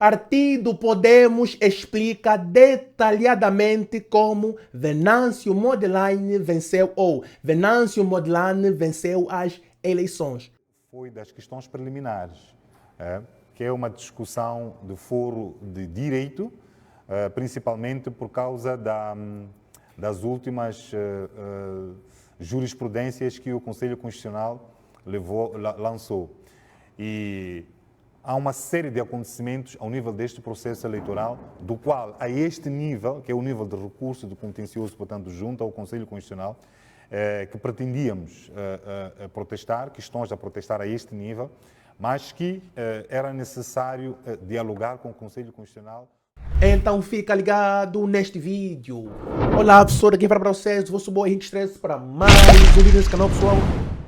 Partido Podemos explica detalhadamente como Venâncio Mondlane venceu as eleições. Foi das questões preliminares, que é uma discussão de foro de direito, principalmente por causa das últimas jurisprudências que o Conselho Constitucional lançou. E há uma série de acontecimentos ao nível deste processo eleitoral, do qual, a este nível, que é o nível de recurso do contencioso, portanto, junto ao Conselho Constitucional, que pretendíamos protestar, que estamos a protestar a este nível, mas que era necessário dialogar com o Conselho Constitucional. Então fica ligado neste vídeo. Olá pessoal, aqui para vocês, o vosso boy Henrique Stress para mais um vídeo nesse canal, pessoal.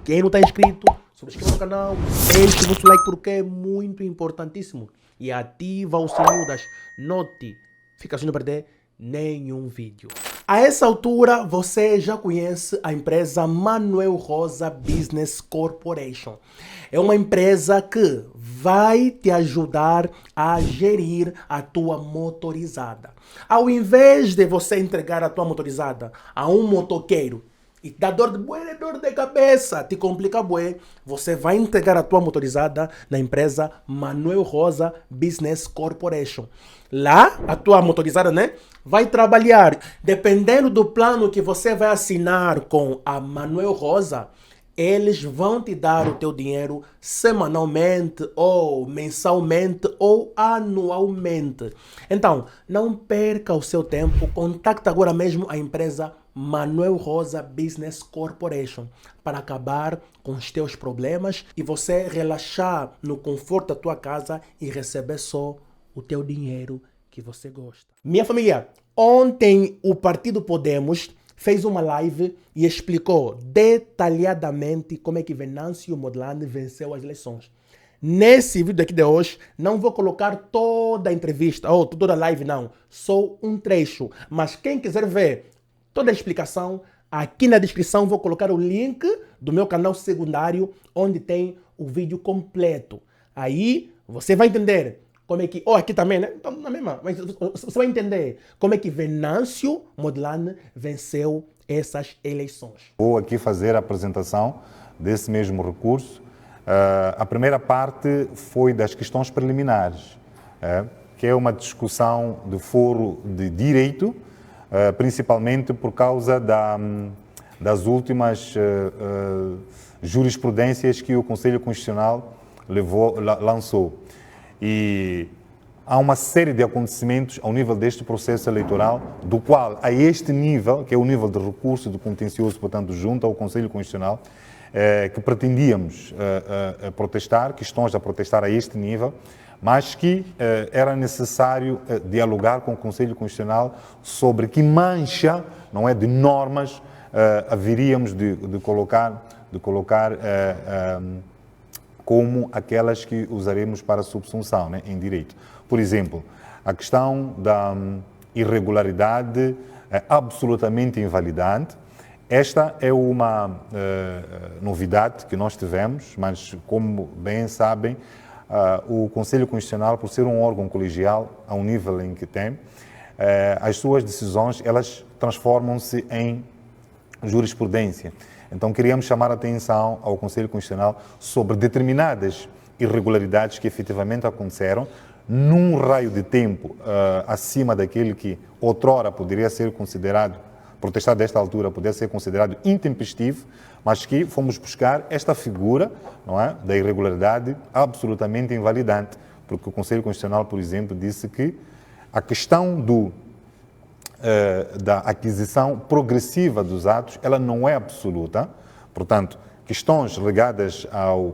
Quem não está inscrito, subscreva no canal, deixe o vosso like porque é muito importantíssimo. E ativa o sininho das notificações para não perder nenhum vídeo. A essa altura, você já conhece a empresa Manuel Rosa Business Corporation. É uma empresa que vai te ajudar a gerir a tua motorizada. Ao invés de você entregar a tua motorizada a um motoqueiro e te dá dor de cabeça, te complica bué, você vai entregar a tua motorizada na empresa Manuel Rosa Business Corporation. Lá, a tua motorizada, né, vai trabalhar. Dependendo do plano que você vai assinar com a Manuel Rosa, eles vão te dar o teu dinheiro semanalmente, ou mensalmente, ou anualmente. Então, não perca o seu tempo, contacte agora mesmo a empresa Manuel Rosa Business Corporation para acabar com os teus problemas e você relaxar no conforto da tua casa e receber só o teu dinheiro que você gosta. Minha família, ontem o Partido Podemos fez uma live e explicou detalhadamente como é que Venâncio Mondlane venceu as eleições. Nesse vídeo aqui de hoje, não vou colocar toda a entrevista, ou toda a live não, só um trecho. Mas quem quiser ver toda a explicação, aqui na descrição vou colocar o link do meu canal secundário, onde tem o vídeo completo. Aí você vai entender como é que... aqui também, né? Então, na mesma. Mas você vai entender como é que Venâncio Mondlane venceu essas eleições. Vou aqui fazer a apresentação desse mesmo recurso. A primeira parte foi das questões preliminares, que é uma discussão de foro de direito, principalmente por causa das últimas jurisprudências que o Conselho Constitucional lançou. E há uma série de acontecimentos ao nível deste processo eleitoral, do qual, a este nível, que é o nível de recurso do contencioso, portanto, junto ao Conselho Constitucional, que pretendíamos protestar, que estamos a protestar a este nível, mas que era necessário dialogar com o Conselho Constitucional sobre que mancha, não é, de normas haveríamos de colocar como aquelas que usaremos para subsunção, né, em direito. Por exemplo, a questão da irregularidade é absolutamente invalidante. Esta é uma novidade que nós tivemos, mas como bem sabem, o Conselho Constitucional, por ser um órgão colegial, ao nível em que tem, as suas decisões, elas transformam-se em jurisprudência. Então, queríamos chamar a atenção ao Conselho Constitucional sobre determinadas irregularidades que efetivamente aconteceram num raio de tempo acima daquele que outrora poderia ser considerado, protestar desta altura poderia ser considerado intempestivo, mas que fomos buscar esta figura, não é, da irregularidade absolutamente invalidante, porque o Conselho Constitucional, por exemplo, disse que a questão da aquisição progressiva dos atos, ela não é absoluta. Portanto, questões ligadas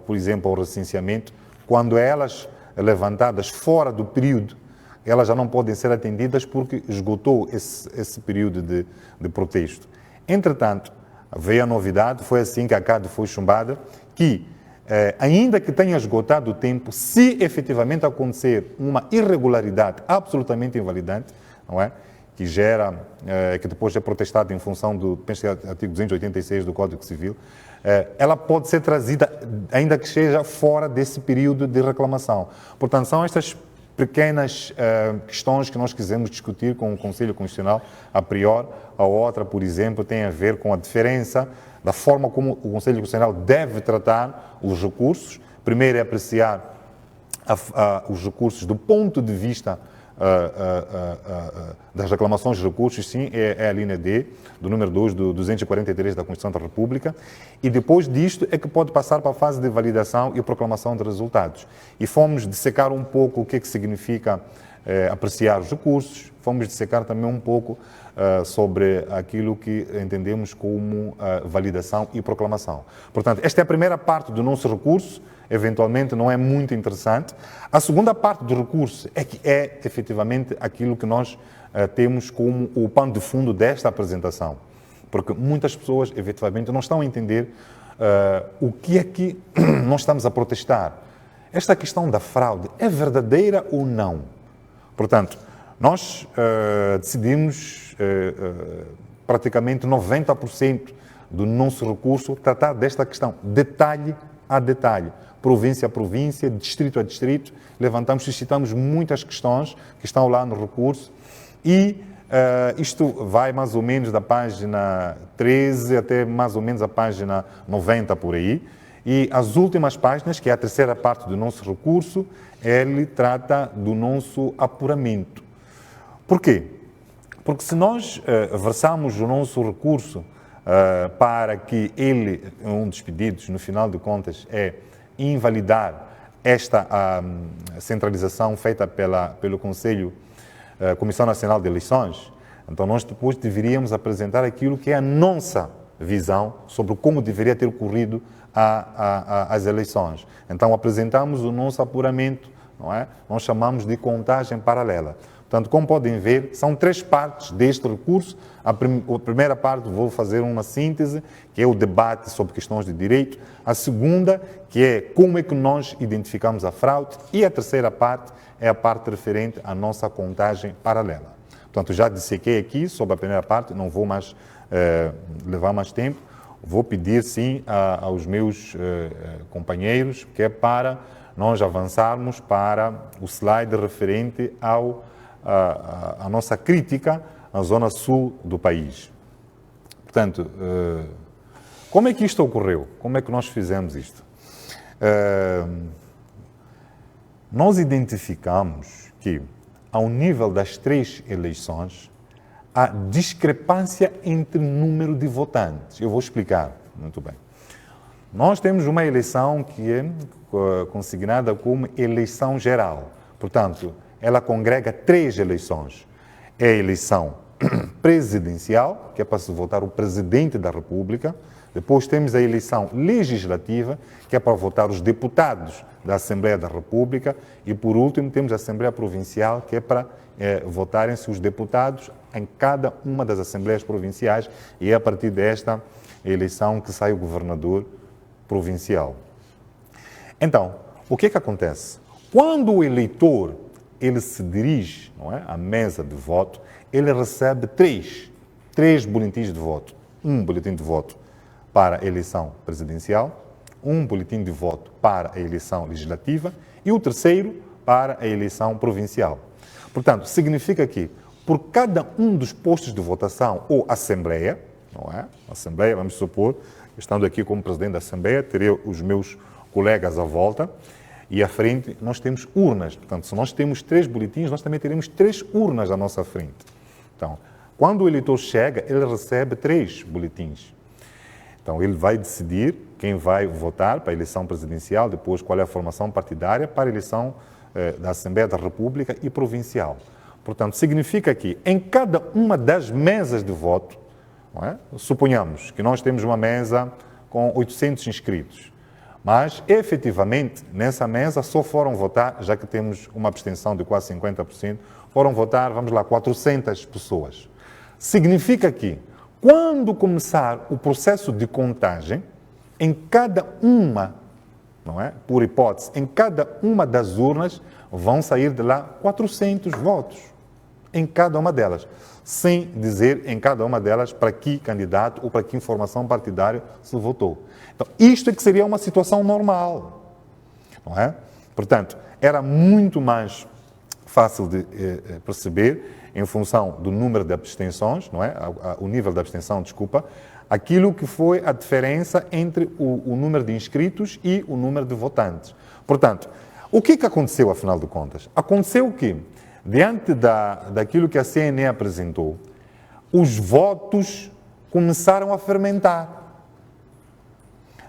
por exemplo, ao recenseamento, quando elas levantadas fora do período, elas já não podem ser atendidas porque esgotou esse período de protesto. Entretanto, veio a novidade, foi assim que a CADE foi chumbada, que ainda que tenha esgotado o tempo, se efetivamente acontecer uma irregularidade absolutamente invalidante, não é? Que gera, que depois é protestado em função do, penso que é o artigo 286 do Código Civil, ela pode ser trazida, ainda que esteja fora desse período de reclamação. Portanto, são estas pequenas questões que nós quisemos discutir com o Conselho Constitucional a priori. A outra, por exemplo, tem a ver com a diferença da forma como o Conselho Constitucional deve tratar os recursos. Primeiro é apreciar os recursos do ponto de vista das reclamações de recursos, sim, é a linha D, do número 2 do 243 da Constituição da República, e depois disto é que pode passar para a fase de validação e proclamação de resultados. E fomos dissecar um pouco o que é que significa apreciar os recursos, fomos dissecar também um pouco sobre aquilo que entendemos como validação e proclamação. Portanto, esta é a primeira parte do nosso recurso, eventualmente não é muito interessante. A segunda parte do recurso é que é efetivamente aquilo que nós temos como o pano de fundo desta apresentação, porque muitas pessoas efetivamente não estão a entender o que é que nós estamos a protestar. Esta questão da fraude é verdadeira ou não? Portanto, nós decidimos praticamente 90% do nosso recurso tratar desta questão, detalhe a detalhe, província a província, distrito a distrito, levantamos, suscitamos muitas questões que estão lá no recurso e isto vai mais ou menos da página 13 até mais ou menos a página 90 por aí. E as últimas páginas, que é a terceira parte do nosso recurso, ele trata do nosso apuramento. Por quê? Porque se nós versamos o nosso recurso para que ele, um dos pedidos, no final de contas, é invalidar esta centralização feita pelo Conselho, Comissão Nacional de Eleições, então nós depois deveríamos apresentar aquilo que é a nossa visão sobre como deveria ter ocorrido as eleições. Então apresentamos o nosso apuramento, não é? Nós chamamos de contagem paralela. Portanto, como podem ver, são três partes deste recurso. A primeira parte vou fazer uma síntese, que é o debate sobre questões de direito. A segunda, que é como é que nós identificamos a fraude. E a terceira parte é a parte referente à nossa contagem paralela. Portanto, já dissequei aqui sobre a primeira parte, não vou mais levar mais tempo. Vou pedir, sim, aos meus companheiros, que é para nós avançarmos para o slide referente a nossa crítica à zona sul do país. Portanto, como é que isto ocorreu? Como é que nós fizemos isto? Nós identificamos que, ao nível das três eleições, há discrepância entre número de votantes. Eu vou explicar muito bem. Nós temos uma eleição que é consignada como eleição geral. Portanto, ela congrega três eleições. É a eleição presidencial, que é para se votar o presidente da República. Depois temos a eleição legislativa, que é para votar os deputados da Assembleia da República. E, por último, temos a Assembleia Provincial, que é para votarem-se os deputados em cada uma das Assembleias Provinciais. E é a partir desta eleição que sai o governador provincial. Então, o que é que acontece? Quando o eleitor ele se dirige, não é, à mesa de voto, ele recebe três boletins de voto. Um boletim de voto para a eleição presidencial, um boletim de voto para a eleição legislativa e o terceiro para a eleição provincial. Portanto, significa que por cada um dos postos de votação ou assembleia, não é? Assembleia, vamos supor, estando aqui como presidente da Assembleia, terei os meus colegas à volta, e à frente nós temos urnas. Portanto, se nós temos três boletins, nós também teremos três urnas à nossa frente. Então, quando o eleitor chega, ele recebe três boletins. Então, ele vai decidir quem vai votar para a eleição presidencial, depois qual é a formação partidária para a eleição da Assembleia da República e provincial. Portanto, significa que em cada uma das mesas de voto, não é? Suponhamos que nós temos uma mesa com 800 inscritos. Mas, efetivamente, nessa mesa só foram votar, já que temos uma abstenção de quase 50%, foram votar, vamos lá, 400 pessoas. Significa que, quando começar o processo de contagem, em cada uma, não é? Por hipótese, em cada uma das urnas vão sair de lá 400 votos, em cada uma delas, sem dizer em cada uma delas para que candidato ou para que informação partidária se votou. Então, isto é que seria uma situação normal, não é? Portanto, era muito mais fácil de perceber, em função do número de abstenções, não é? O nível de abstenção, desculpa, aquilo que foi a diferença entre o número de inscritos e o número de votantes. Portanto, o que aconteceu, afinal de contas? Aconteceu que, diante daquilo que a CNE apresentou, os votos começaram a fermentar.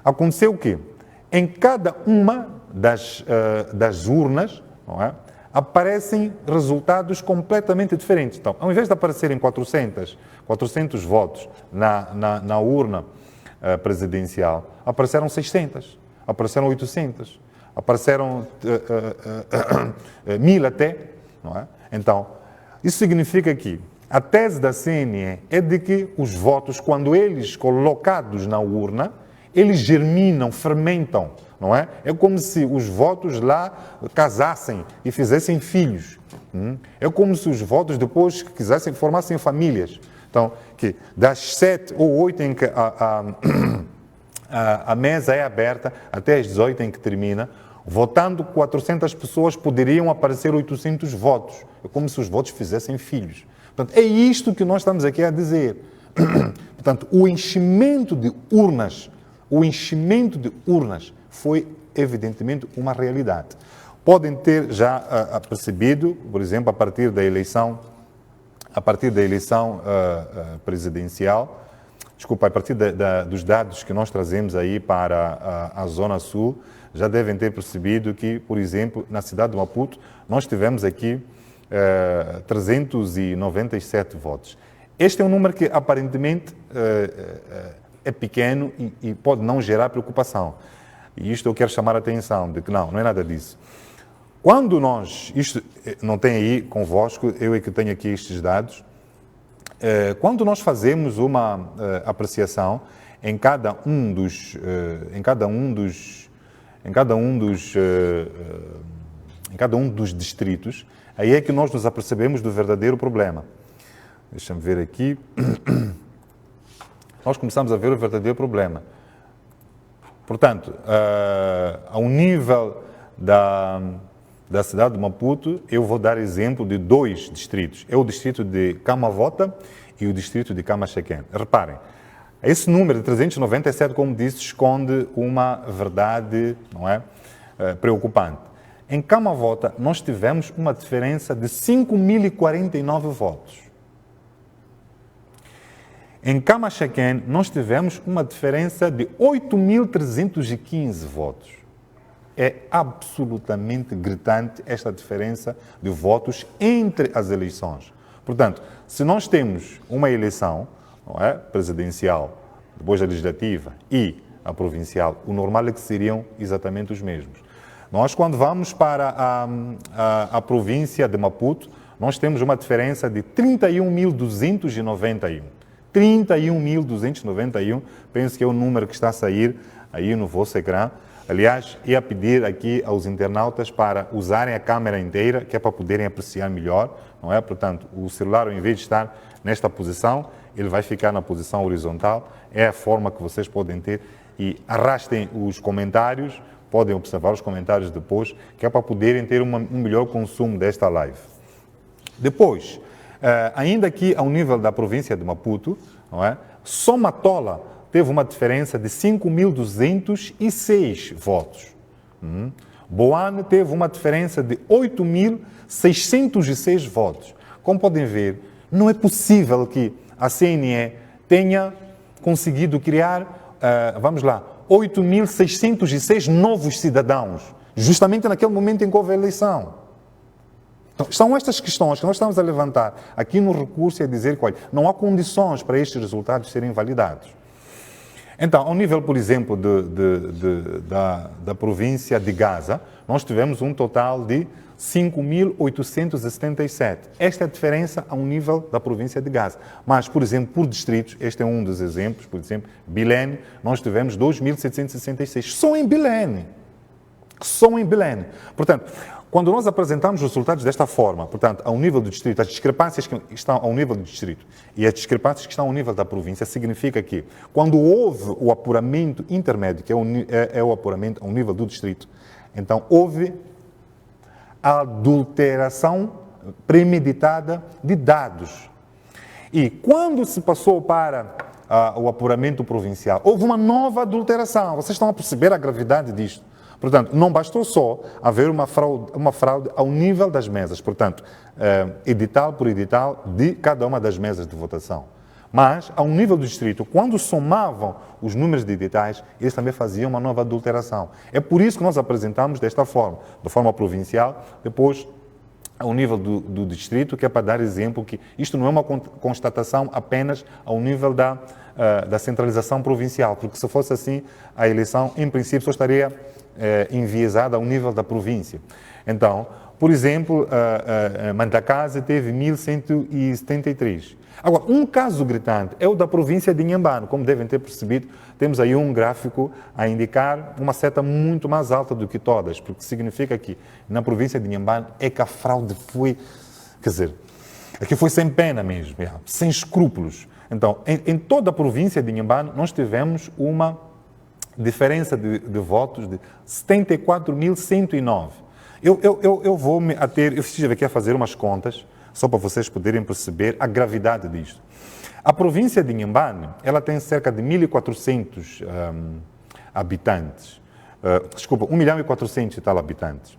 Aconteceu que, em cada uma das urnas, não é, aparecem resultados completamente diferentes. Então, ao invés de aparecerem 400 votos na urna presidencial, apareceram 600, apareceram 800, apareceram 1000 até. Não é? Então, isso significa que a tese da CNE é de que os votos, quando eles colocados na urna, eles germinam, fermentam, não é? É como se os votos lá casassem e fizessem filhos. É como se os votos depois quisessem formassem famílias. Então, que das 7 ou 8 em que a mesa é aberta até as 18 em que termina, votando 400 pessoas poderiam aparecer 800 votos. É como se os votos fizessem filhos. Portanto, é isto que nós estamos aqui a dizer. Portanto, o enchimento de urnas foi evidentemente uma realidade. Podem ter já percebido, por exemplo, a partir da eleição presidencial, desculpa, a partir dos dados que nós trazemos aí para a Zona Sul, já devem ter percebido que, por exemplo, na cidade de Maputo, nós tivemos aqui 397 votos. Este é um número que aparentemente é pequeno e pode não gerar preocupação. E isto eu quero chamar a atenção, de que não é nada disso. Quando isto não tem aí convosco, eu é que tenho aqui estes dados, quando nós fazemos uma apreciação em cada um dos distritos, aí é que nós nos apercebemos do verdadeiro problema. Deixa-me ver aqui. Nós começamos a ver o verdadeiro problema. Portanto, ao nível da cidade de Maputo, eu vou dar exemplo de 2 distritos. É o distrito de Camavota e o distrito de Camachequén. Reparem, esse número de 397, como disse, esconde uma verdade, não é, preocupante. Em Camavota, nós tivemos uma diferença de 5.049 votos. Em Camachequén, nós tivemos uma diferença de 8.315 votos. É absolutamente gritante esta diferença de votos entre as eleições. Portanto, se nós temos uma eleição, não é, presidencial, depois a legislativa e a provincial, o normal é que seriam exatamente os mesmos. Nós, quando vamos para a província de Maputo, nós temos uma diferença de 31.291. 31.291, penso que é o número que está a sair aí no vosso ecrã. Aliás, ia pedir aqui aos internautas para usarem a câmera inteira, que é para poderem apreciar melhor, não é? Portanto, o celular, ao invés de estar nesta posição, ele vai ficar na posição horizontal. É a forma que vocês podem ter. E arrastem os comentários, podem observar os comentários depois, que é para poderem ter um melhor consumo desta live. Depois, ainda aqui ao nível da província de Maputo, não é? Somatola teve uma diferença de 5.206 votos. Boane teve uma diferença de 8.606 votos. Como podem ver, não é possível que a CNE tenha conseguido criar, 8.606 novos cidadãos, justamente naquele momento em que houve a eleição. Então, são estas questões que nós estamos a levantar aqui no recurso e a dizer que, olha, não há condições para estes resultados serem validados. Então, ao nível, por exemplo, da província de Gaza, nós tivemos um total de 5.877. Esta é a diferença ao nível da província de Gaza. Mas, por exemplo, por distritos, este é um dos exemplos, por exemplo, Bilene, nós tivemos 2.766. Só em Bilene. Portanto, quando nós apresentamos os resultados desta forma, portanto, ao nível do distrito, as discrepâncias que estão ao nível do distrito e as discrepâncias que estão ao nível da província, significa que, quando houve o apuramento intermédio, que é o apuramento ao nível do distrito, então houve adulteração premeditada de dados. E quando se passou para o apuramento provincial, houve uma nova adulteração. Vocês estão a perceber a gravidade disto. Portanto, não bastou só haver uma fraude ao nível das mesas, portanto, edital por edital de cada uma das mesas de votação. Mas, ao nível do distrito, quando somavam os números de editais, eles também faziam uma nova adulteração. É por isso que nós apresentamos desta forma, de forma provincial, depois ao nível do distrito, que é para dar exemplo que isto não é uma constatação apenas ao nível da centralização provincial, porque se fosse assim, a eleição, em princípio, só estaria enviesada ao nível da província. Então, por exemplo, Mantacase teve 1.173. Agora, um caso gritante é o da província de Inhambane. Como devem ter percebido, temos aí um gráfico a indicar uma seta muito mais alta do que todas, porque significa que na província de Inhambane é que a fraude foi, quer dizer, aqui foi sem pena mesmo, sem escrúpulos. Então, em toda a província de Inhambane, nós tivemos uma diferença de votos de 74.109. Eu vou me ater, eu estive aqui a fazer umas contas, só para vocês poderem perceber a gravidade disto. A província de Inhambane, ela tem cerca de 1.400 habitantes, 1.400.000 e tal habitantes.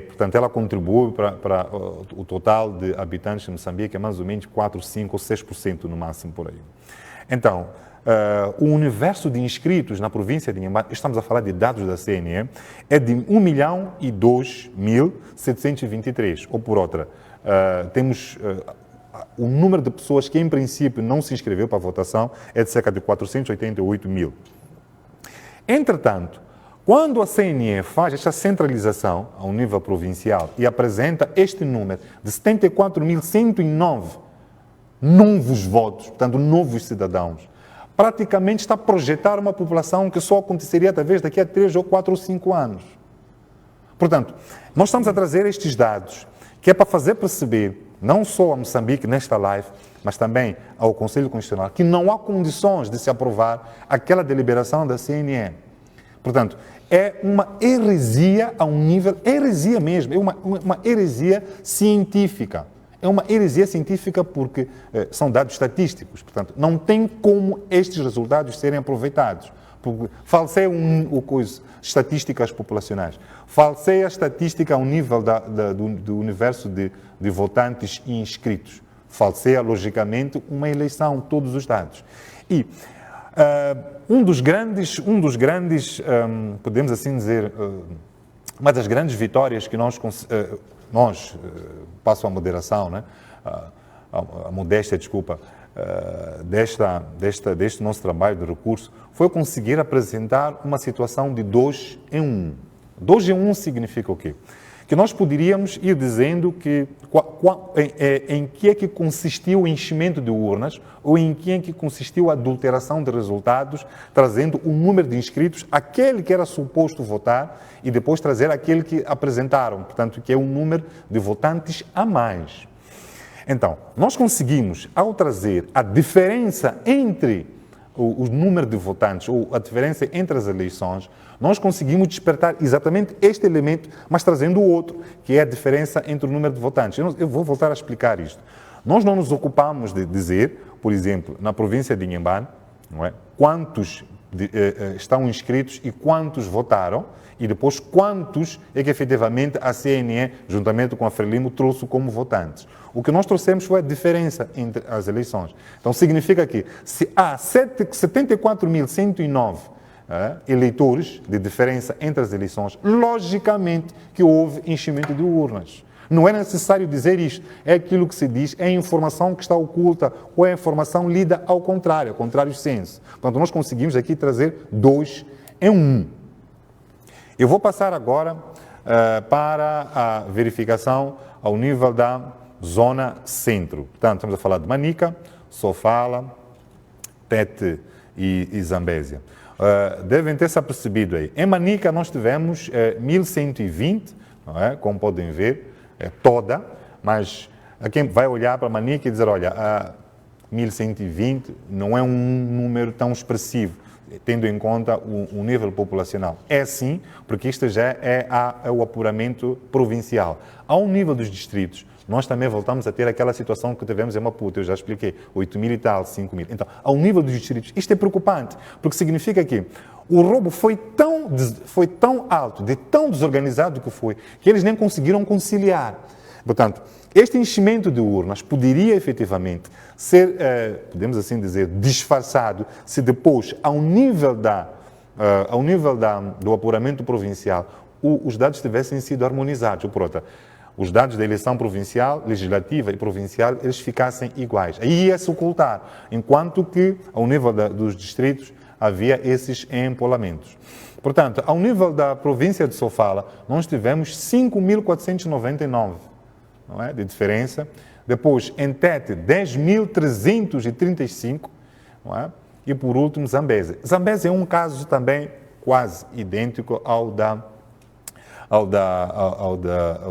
Portanto, ela contribui para o total de habitantes de Moçambique, é mais ou menos 4, 5 ou 6% no máximo por aí. Então, o universo de inscritos na província de Inhambane, estamos a falar de dados da CNE, é de 1.002.723, ou por outra, temos o número de pessoas que, em princípio, não se inscreveu para a votação é de cerca de 488 mil. Entretanto, quando a CNE faz esta centralização ao nível provincial e apresenta este número de 74.109 novos votos, portanto, novos cidadãos, praticamente está a projetar uma população que só aconteceria talvez daqui a 3 ou 4 ou 5 anos. Portanto, nós estamos a trazer estes dados que é para fazer perceber, não só a Moçambique nesta live, mas também ao Conselho Constitucional, que não há condições de se aprovar aquela deliberação da CNE. Portanto, é uma heresia a um nível, heresia mesmo, é uma heresia científica. É uma heresia científica porque são dados estatísticos, portanto, não tem como estes resultados serem aproveitados. Falseia estatísticas populacionais, falseia a estatística ao nível do universo de votantes e inscritos, falseia, logicamente, uma eleição, todos os dados. E um dos grandes, podemos assim dizer, uma das grandes vitórias que nós passo a moderação, né? a modéstia, desculpa, deste nosso trabalho de recurso, foi conseguir apresentar uma situação de 2 em 1. 2 em 1 significa o quê? Que nós poderíamos ir dizendo que em que é que consistiu o enchimento de urnas ou em que é que consistiu a adulteração de resultados, trazendo o número de inscritos, aquele que era suposto votar, e depois trazer aquele que apresentaram, portanto, que é um número de votantes a mais. Então, nós conseguimos, ao trazer a diferença entre o número de votantes, ou a diferença entre as eleições, nós conseguimos despertar exatamente este elemento, mas trazendo o outro, que é a diferença entre o número de votantes. Eu vou voltar a explicar isto. Nós não nos ocupamos de dizer, por exemplo, na província de Inhambane, não é? Quantos estão inscritos e quantos votaram, e depois quantos é que efetivamente a CNE, juntamente com a Frelimo, trouxe como votantes. O que nós trouxemos foi a diferença entre as eleições. Então, significa que se há 74.109 eleitores de diferença entre as eleições, logicamente que houve enchimento de urnas. Não é necessário dizer isto, é aquilo que se diz, é a informação que está oculta ou é a informação lida ao contrário senso. Portanto, nós conseguimos aqui trazer 2 em 1. Eu vou passar agora para a verificação ao nível da zona centro. Portanto, estamos a falar de Manica, Sofala, Tete e Zambésia. Devem ter se apercebido aí. Em Manica nós tivemos 1.120, não é? Como podem ver, toda, mas a quem vai olhar para Manica e dizer, olha, 1.120 não é um número tão expressivo. tendo em conta o nível populacional. É sim, porque isto já é o apuramento provincial. Ao nível dos distritos, nós também voltamos a ter aquela situação que tivemos em Maputo, eu já expliquei, 8 mil e tal, 5 mil. Então, ao nível dos distritos, isto é preocupante, porque significa que o roubo foi tão alto, tão desorganizado que eles nem conseguiram conciliar. Portanto, este enchimento de urnas poderia efetivamente ser, podemos assim dizer, disfarçado se depois, ao nível do apuramento provincial, os dados tivessem sido harmonizados. Ou por outra, os dados da eleição provincial, legislativa e provincial, eles ficassem iguais. Aí ia se ocultar, enquanto que, ao nível dos distritos, havia esses empolamentos. Portanto, ao nível da província de Sofala, nós tivemos 5.499, não é, de diferença. Depois, em Tete, 10.335, não é? E por último, Zambésia. Zambésia é um caso também quase idêntico ao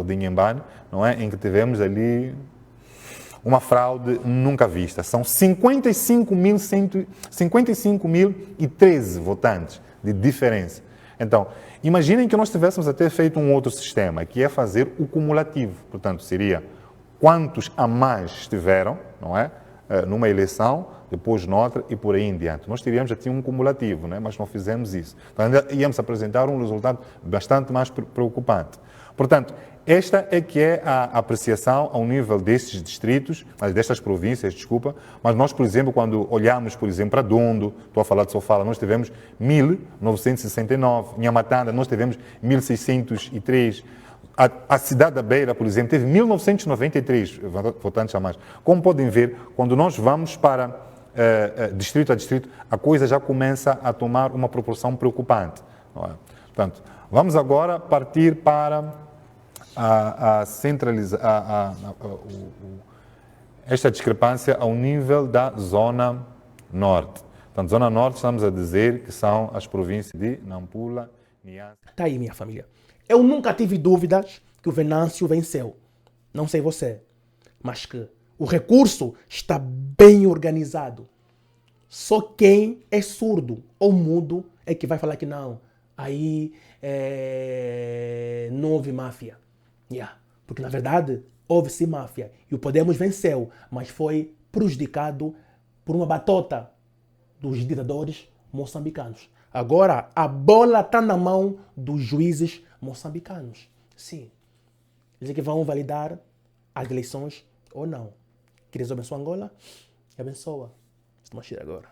de Inhambane, não é? Em que tivemos ali uma fraude nunca vista. São 55.013 votantes de diferença. Então, imaginem que nós tivéssemos até feito um outro sistema, que é fazer o cumulativo. Portanto, seria quantos a mais estiveram, não é? Numa eleição, depois noutra e por aí em diante. Nós teríamos aqui um cumulativo, né? Mas não fizemos isso. Então, ainda íamos apresentar um resultado bastante mais preocupante. Portanto, esta é que é a apreciação ao nível destes distritos, destas províncias, desculpa, mas nós, por exemplo, quando olhamos, por exemplo, para Dondo, estou a falar de Sofala, nós tivemos 1.969, Nhamatanda, nós tivemos 1.603, a cidade da Beira, por exemplo, teve 1.993 votantes a mais. Como podem ver, quando nós vamos para distrito a distrito, a coisa já começa a tomar uma proporção preocupante. Não é? Portanto, vamos agora partir para esta discrepância ao nível da Zona Norte. Portanto, Zona Norte, estamos a dizer que são as províncias de Nampula, Niassa. Tá aí, minha família. Eu nunca tive dúvidas que o Venâncio venceu. Não sei você, mas que o recurso está bem organizado. Só quem é surdo ou mudo é que vai falar que não. Aí não houve máfia. Porque, na verdade, houve-se máfia. E o Podemos venceu, mas foi prejudicado por uma batota dos ditadores moçambicanos. Agora, a bola está na mão dos juízes moçambicanos. Sim. Eles é que vão validar as eleições ou não. Que Deus abençoe Angola e abençoa. Estamos agora.